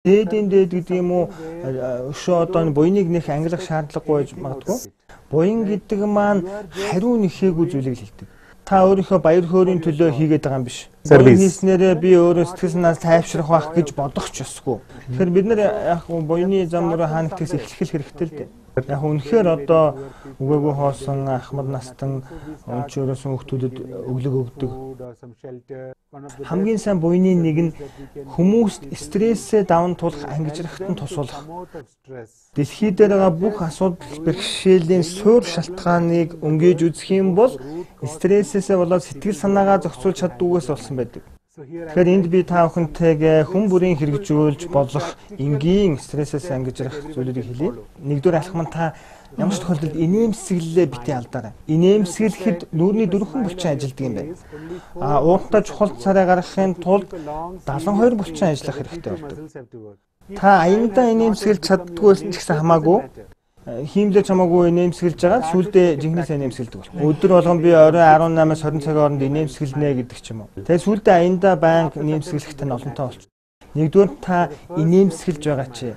Дээд гэдэг юм уу өшөө одоо буяныг нэх ангилах шаардлагагүй байж магадгүй. Буян гэдэг маань хариу нэхээгүй зүйлийг хэлдэг. Та өөрийнхөө баяр хөөрийн төлөө хийгээд байгаа юм биш. Буян хийснээрээ би өөрөө сэтгэл санаа тайвшрах байх гэж бодох ч ёсгүй. Тэгэхээр бид нар яг буяны зам руу хаанагтээс эхлэх хэрэгтэй л дээ. Яг үнэхээр одоо үгээгүй хоосон ахмад настан өнчөрөөсөн хүмүүсд өглөг өгдөг. Хамгийн сайн буйны нэг нь хүмүүст стрессээ даван туулах ангижрахт нь тусуулах. Дэлхий дээр байгаа бүх асуудал бэрхшээлийн суур шалтгааныг өнгөж үзэх юм бол стрессээсээ болоод сэтгэл санаагаа зохицуулж чаддгүйгээс болсон байдаг. Тэгэхээр энд би та бүхэнтэйгээ хүн бүрийн хэрэгжүүлж болох энгийн стрессээс ангижрах зүйлүүдийг хэлье. Нэгдүгээр алхам нь та ямар ч тохиолдолд инээмсэглэлээ битгий алдаарай. Инээмсэглэхэд нүүрний дөрвөн булчин ажилладаг юм байна. Уухтай чухал царай гаргахын тулд 72 булчин ажиллах хэрэгтэй болдог. Та аяндаа инээмсэглэж чаддгүй ч гэсэн хамаагүй хиймлэж хамаагүй инээмсэглэж байгаа сүүлдээ жинхнээсээ инээмсэглэдэг бол. Өдөр болгон би орой 18-аас 20 цагийн хооронд инээмсэглэнэ гэдэг ч юм уу. Тэгээд сүүлдээ аяндаа байнга инээмсэглэхтэй нь олонтоо болчих. Нэгдүгээр та инээмсэглэж байгаа чи.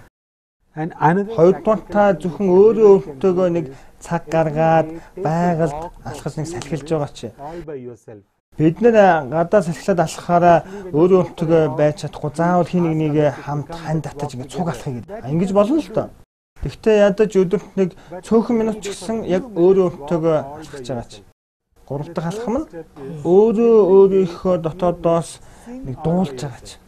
Хоёрдугаар та зөвхөн өөрөө өөртөөгөө нэг цаг гаргаад байгальд алхаж нэг салхилж байгаа чи. Бид нэр гадаа салхилаад алхахаараа өөрөө өөртөөгөө байж чадахгүй заавал хин нэг хамт хань татаж ингэ цуг алхах гэдэг. Ингэж болно л доо. Гэхдээ ядаж өдөрт нэг цөөхөн минут ч гэсэн яг өөрөө өөртөөгөө алхаж байгаа чи. Гурав дахь алхам нь өөрийнхөө дотоодоос нэг дуулж байгаа чи.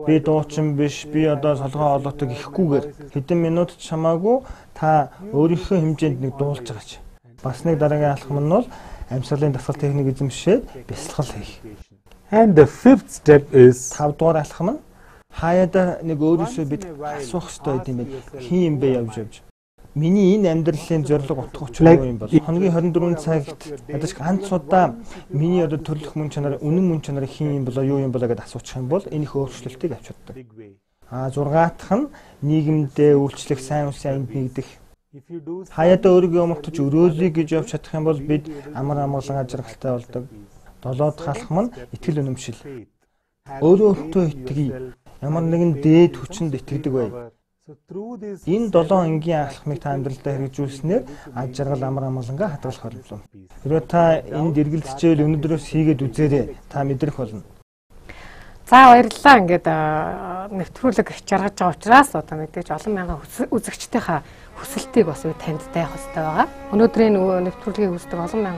Би дуучин биш, би одоо солгоо олоотой гэхгүйгээр хэдэн минут ч хамаагүй та өөрийнхөө хэмжээнд нэг дуулж байгаа чи. Бас нэг дараагийн алхам нь бол амьсгалын дасгал техник эзэмшээд бясалгал хийх. And the fifth step is 5 дугаар алхам нь хаяада нэг өөрөөсөө бид асуух хэрэгтэй юм байна. Хин юм бэ явж. Миний энэ амьдралын зорилго утга учир юм бол хоногийн 24 цагт ядаж ганц удаа миний одоо төрлөх мөн чанар, үнэн мөн чанар хин юм болоо юу юм болоо гэдээ асуучих юм бол энэ их өөрчлөлтийг авч чаддаг. 6 дахь нь нийгэмдээ үйлчлэх сайн үсэнд нэгдэх. Хаяада өөрийгөө өмөртөж өрөөлөе гэж явж чадах юм бол бид амар амгалан ажиргалтай болдог. 7 дахь алхам нь итгэл үнэмшил. Өөрөөртөө итгэе. Ямар нэгэн дээд хүчинд итгэдэг бай. Энэ 7 энгийн алхмыг та амьдралдаа хэрэгжүүлснээр аж жаргал амар амгалангаа хадгалах боломжтой. Хэрвээ та энд эргэлзчихвэл өнөөдрөөс хийгээд үзээрэй. Та мэдрэх болно. За баярлалаа. Ингээд нэвтрүүлэг жаргаж байгаа учраас одоо мэдээж олон мянган үзэгчдийнхаа хүсэлтийг бас танд таах хэрэгтэй байгаа. Өнөөдрийн нэвтрүүлгийг үздэг олон мянган